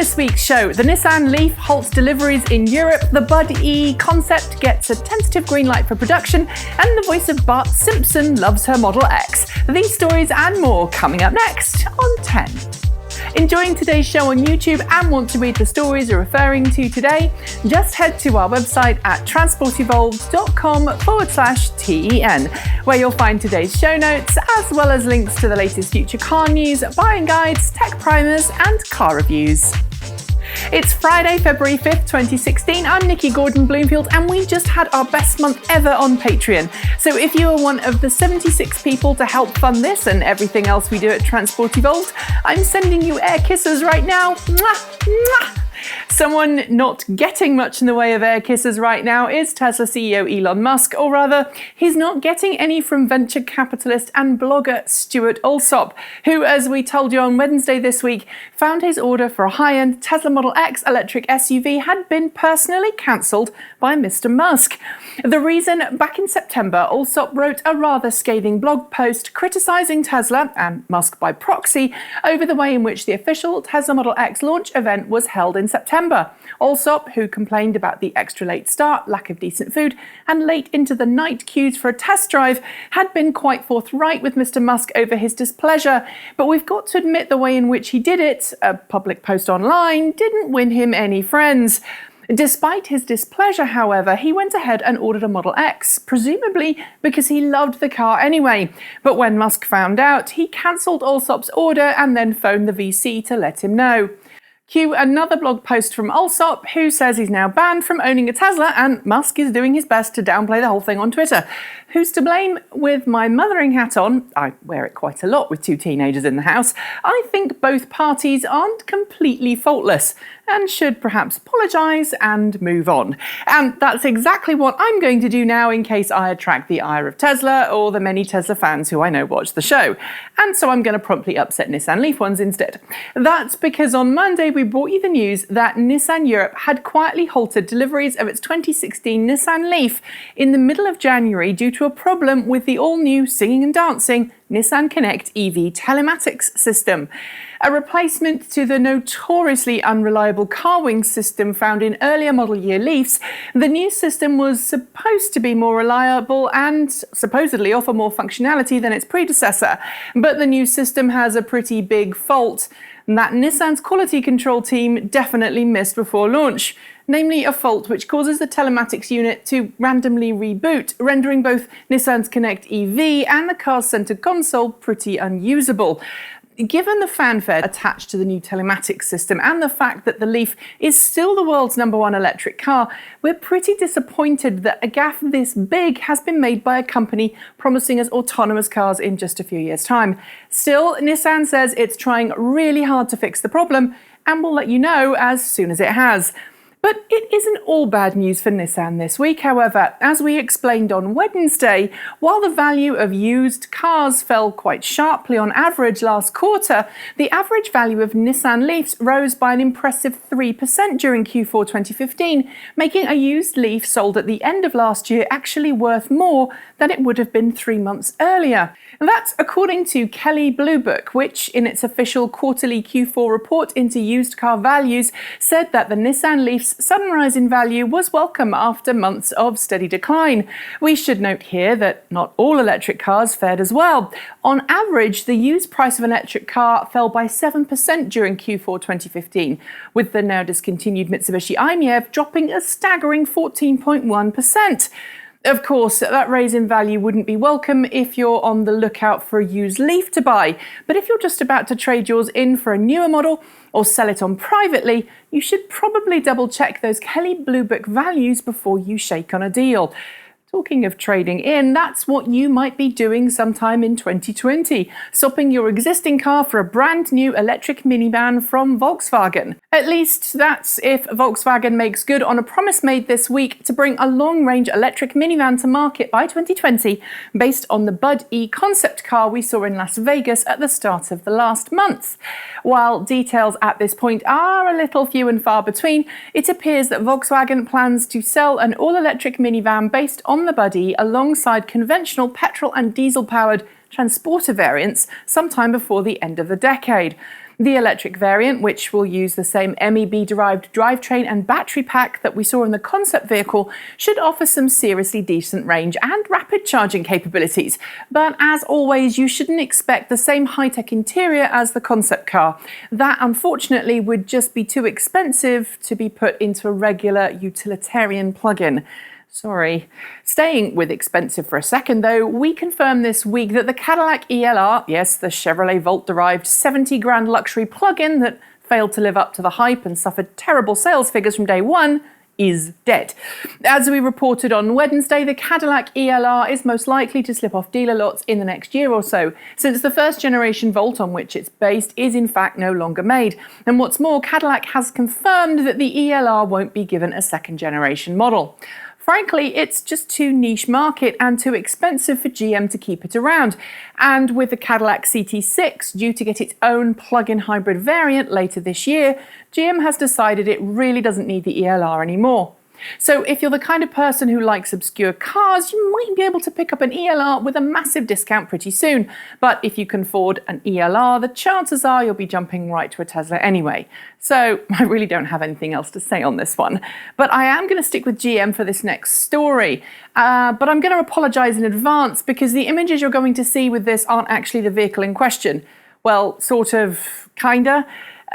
this week's show, the Nissan LEAF halts deliveries in Europe, the BUDD concept gets a tentative green light for production, and the voice of Bart Simpson loves her Model X. These stories and more coming up next on 10. Enjoying today's show on YouTube and want to read the stories we're referring to today? Just head to our website at transportevolved.com/TEN, where you'll find today's show notes, as well as links to the latest future car news, buying guides, tech primers, and car reviews. It's Friday, February 5th, 2016. I'm Nikki Gordon-Bloomfield, and we just had our best month ever on Patreon. So if you are one of the 76 people to help fund this and everything else we do at Transport Evolved, I'm sending you air kisses right now. Mwah, mwah. Someone not getting much in the way of air kisses right now is Tesla CEO Elon Musk, or rather, he's not getting any from venture capitalist and blogger Stuart Alsop, who, as we told you on Wednesday this week, found his order for a high-end Tesla Model X electric SUV had been personally cancelled by Mr. Musk. The reason, back in September, Alsop wrote a rather scathing blog post criticising Tesla, and Musk by proxy, over the way in which the official Tesla Model X launch event was held in September. Alsop, who complained about the extra late start, lack of decent food, and late into the night queues for a test drive, had been quite forthright with Mr. Musk over his displeasure. But we've got to admit the way in which he did it, a public post online, didn't win him any friends. Despite his displeasure, however, he went ahead and ordered a Model X, presumably because he loved the car anyway. But when Musk found out, he cancelled Alsop's order and then phoned the VC to let him know. Cue another blog post from Alsop, who says he's now banned from owning a Tesla, and Musk is doing his best to downplay the whole thing on Twitter. Who's to blame? With my mothering hat on, I wear it quite a lot with two teenagers in the house, I think both parties aren't completely faultless and should perhaps apologise and move on. And that's exactly what I'm going to do now in case I attract the ire of Tesla or the many Tesla fans who I know watch the show. And so I'm going to promptly upset Nissan LEAF ones instead. That's because on Monday we brought you the news that Nissan Europe had quietly halted deliveries of its 2016 Nissan LEAF in the middle of January due to a problem with the all-new singing and dancing Nissan Connect EV telematics system. A replacement to the notoriously unreliable CarWing system found in earlier model year LEAFs, the new system was supposed to be more reliable and supposedly offer more functionality than its predecessor. But the new system has a pretty big fault that Nissan's quality control team definitely missed before launch. Namely, a fault which causes the telematics unit to randomly reboot, rendering both Nissan's Connect EV and the car's center console pretty unusable. Given the fanfare attached to the new telematics system and the fact that the LEAF is still the world's #1 electric car, we're pretty disappointed that a gaffe this big has been made by a company promising us autonomous cars in just a few years' time. Still, Nissan says it's trying really hard to fix the problem, and will let you know as soon as it has. But it isn't all bad news for Nissan this week, however. As we explained on Wednesday, while the value of used cars fell quite sharply on average last quarter, the average value of Nissan LEAFs rose by an impressive 3% during Q4 2015, making a used LEAF sold at the end of last year actually worth more than it would have been 3 months earlier. And that's according to Kelley Blue Book, which in its official quarterly Q4 report into used car values said that the Nissan LEAF's sudden rise in value was welcome after months of steady decline. We should note here that not all electric cars fared as well. On average, the used price of an electric car fell by 7% during Q4 2015, with the now discontinued Mitsubishi i-MiEV dropping a staggering 14.1%. Of course, that raise in value wouldn't be welcome if you're on the lookout for a used LEAF to buy, but if you're just about to trade yours in for a newer model or sell it on privately, you should probably double check those Kelley Blue Book values before you shake on a deal. Talking of trading in, that's what you might be doing sometime in 2020, swapping your existing car for a brand new electric minivan from Volkswagen. At least that's if Volkswagen makes good on a promise made this week to bring a long-range electric minivan to market by 2020, based on the BUDD concept car we saw in Las Vegas at the start of the last month. While details at this point are a little few and far between, it appears that Volkswagen plans to sell an all-electric minivan based on the BUDD alongside conventional petrol and diesel-powered transporter variants sometime before the end of the decade. The electric variant, which will use the same MEB-derived drivetrain and battery pack that we saw in the concept vehicle, should offer some seriously decent range and rapid charging capabilities. But as always, you shouldn't expect the same high-tech interior as the concept car. That, unfortunately, would just be too expensive to be put into a regular utilitarian plug-in. Sorry. Staying with expensive for a second, though, we confirmed this week that the Cadillac ELR, yes, the Chevrolet Volt-derived 70 grand luxury plug-in that failed to live up to the hype and suffered terrible sales figures from day one, is dead. As we reported on Wednesday, the Cadillac ELR is most likely to slip off dealer lots in the next year or so, since the first generation Volt on which it's based is in fact no longer made. And what's more, Cadillac has confirmed that the ELR won't be given a second generation model. Frankly, it's just too niche market and too expensive for GM to keep it around. And with the Cadillac CT6 due to get its own plug-in hybrid variant later this year, GM has decided it really doesn't need the ELR anymore. So if you're the kind of person who likes obscure cars, you might be able to pick up an ELR with a massive discount pretty soon. But if you can afford an ELR, the chances are you'll be jumping right to a Tesla anyway. So I really don't have anything else to say on this one. But I am going to stick with GM for this next story. But I'm going to apologise in advance because the images you're going to see with this aren't actually the vehicle in question. Well, sort of, kinda.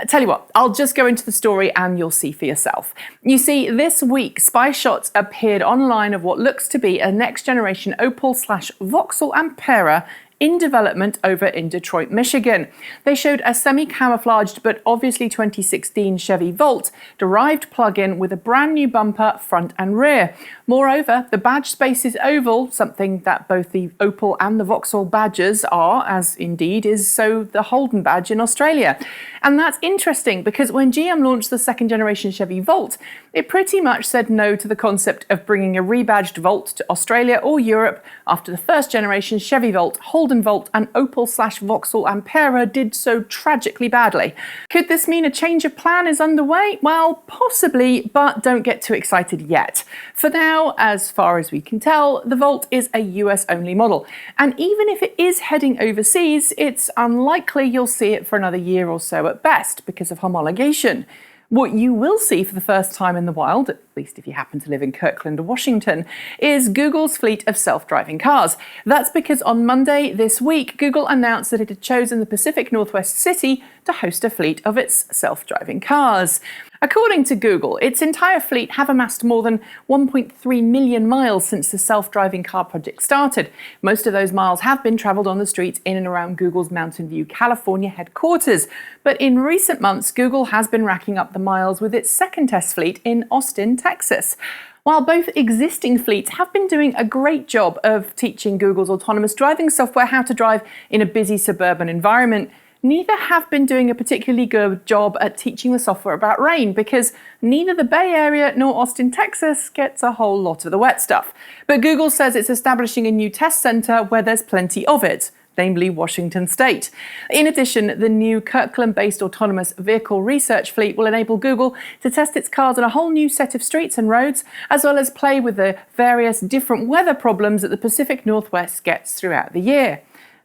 Tell you what, I'll just go into the story and you'll see for yourself. You see, this week, spy shots appeared online of what looks to be a next-generation Opel/Vauxhall Ampera in development over in Detroit, Michigan. They showed a semi-camouflaged but obviously 2016 Chevy Volt derived plug-in with a brand new bumper front and rear. Moreover, the badge space is oval, something that both the Opel and the Vauxhall badges are, as indeed is so the Holden badge in Australia. And that's interesting because when GM launched the second generation Chevy Volt, it pretty much said no to the concept of bringing a rebadged Volt to Australia or Europe after the first generation Chevy Volt, Holden Volt and Opel/Vauxhall Ampera did so tragically badly. Could this mean a change of plan is underway? Well, possibly, but don't get too excited yet. For now, as far as we can tell, the Volt is a US-only model. And even if it is heading overseas, it's unlikely you'll see it for another year or so at best because of homologation. What you will see for the first time in the wild, at least if you happen to live in Kirkland, Washington, is Google's fleet of self-driving cars. That's because on Monday this week, Google announced that it had chosen the Pacific Northwest city to host a fleet of its self-driving cars. According to Google, its entire fleet have amassed more than 1.3 million miles since the self-driving car project started. Most of those miles have been travelled on the streets in and around Google's Mountain View, California headquarters. But in recent months, Google has been racking up the miles with its second test fleet in Austin, Texas. While both existing fleets have been doing a great job of teaching Google's autonomous driving software how to drive in a busy suburban environment, neither have been doing a particularly good job at teaching the software about rain because neither the Bay Area nor Austin, Texas gets a whole lot of the wet stuff. But Google says it's establishing a new test center where there's plenty of it, namely Washington State. In addition, the new Kirkland-based autonomous vehicle research fleet will enable Google to test its cars on a whole new set of streets and roads, as well as play with the various different weather problems that the Pacific Northwest gets throughout the year.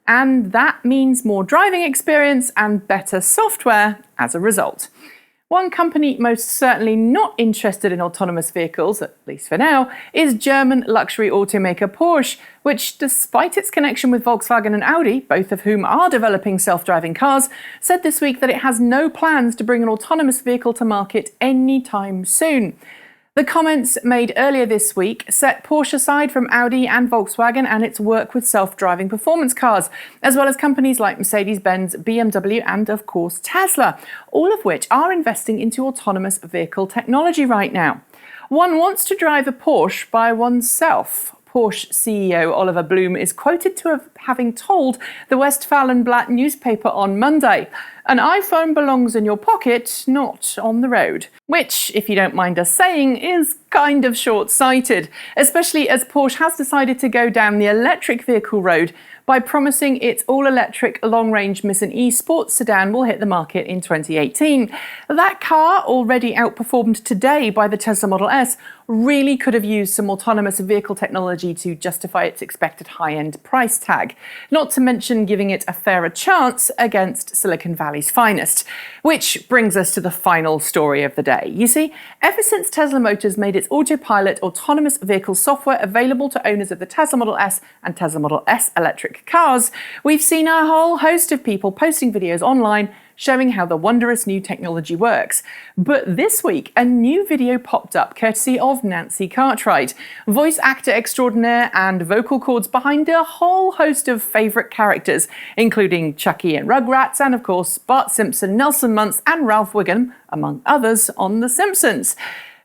And that means more driving experience and better software as a result. One company most certainly not interested in autonomous vehicles, at least for now, is German luxury automaker Porsche, which, despite its connection with Volkswagen and Audi, both of whom are developing self-driving cars, said this week that it has no plans to bring an autonomous vehicle to market anytime soon. The comments made earlier this week set Porsche aside from Audi and Volkswagen and its work with self-driving performance cars, as well as companies like Mercedes-Benz, BMW and, of course, Tesla, all of which are investing into autonomous vehicle technology right now. One wants to drive a Porsche by oneself. Porsche CEO Oliver Blume is quoted to having told the Westfalenblatt newspaper on Monday, "An iPhone belongs in your pocket, not on the road." Which, if you don't mind us saying, is kind of short-sighted, especially as Porsche has decided to go down the electric vehicle road by promising its all-electric long-range Nissan e-sports sedan will hit the market in 2018. That car, already outperformed today by the Tesla Model S, really could have used some autonomous vehicle technology to justify its expected high-end price tag, not to mention giving it a fairer chance against Silicon Valley's finest. Which brings us to the final story of the day. You see, ever since Tesla Motors made its autopilot autonomous vehicle software available to owners of the Tesla Model S and Tesla Model S electric cars, we've seen a whole host of people posting videos online showing how the wondrous new technology works. But this week, a new video popped up courtesy of Nancy Cartwright, voice actor extraordinaire and vocal cords behind a whole host of favourite characters, including Chucky and Rugrats, and of course Bart Simpson, Nelson Muntz and Ralph Wiggum, among others, on The Simpsons.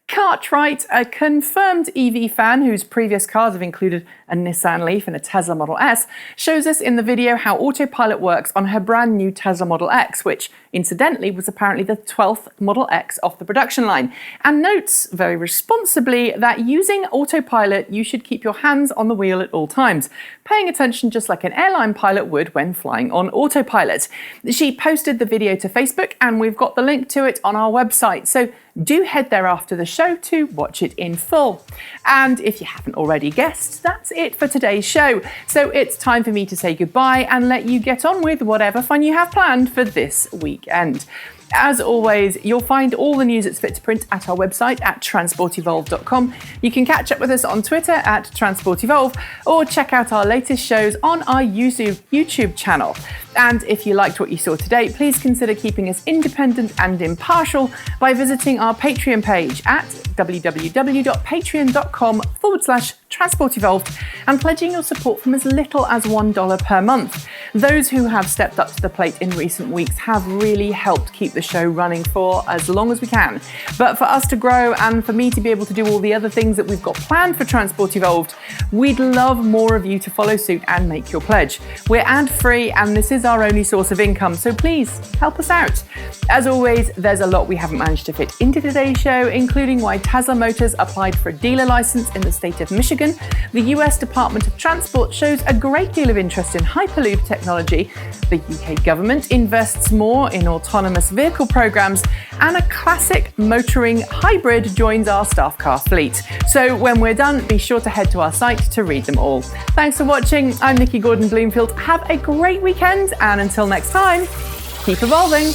Cartwright, a confirmed EV fan whose previous cars have included a Nissan LEAF and a Tesla Model S, shows us in the video how autopilot works on her brand new Tesla Model X, which incidentally was apparently the 12th Model X off the production line, and notes very responsibly that using autopilot you should keep your hands on the wheel at all times, paying attention just like an airline pilot would when flying on autopilot. She posted the video to Facebook and we've got the link to it on our website, so do head there after the show to watch it in full. And if you haven't already guessed, that's it for today's show. So it's time for me to say goodbye and let you get on with whatever fun you have planned for this weekend. As always, you'll find all the news that's fit to print at our website at transportevolve.com. You can catch up with us on Twitter at transportevolve or check out our latest shows on our YouTube channel. And if you liked what you saw today, please consider keeping us independent and impartial by visiting our Patreon page at www.patreon.com/transportevolve and pledging your support from as little as $1 per month. Those who have stepped up to the plate in recent weeks have really helped keep the show running for as long as we can. But for us to grow and for me to be able to do all the other things that we've got planned for Transport Evolved, we'd love more of you to follow suit and make your pledge. We're ad-free and this is our only source of income, so please help us out. As always, there's a lot we haven't managed to fit into today's show, including why Tesla Motors applied for a dealer license in the state of Michigan, the US Department of Transport shows a great deal of interest in Hyperloop technology, the UK government invests more in autonomous vehicle programs, and a classic motoring hybrid joins our staff car fleet. So when we're done, be sure to head to our site to read them all. Thanks for watching. I'm Nikki Gordon-Bloomfield. Have a great weekend, and until next time, keep evolving.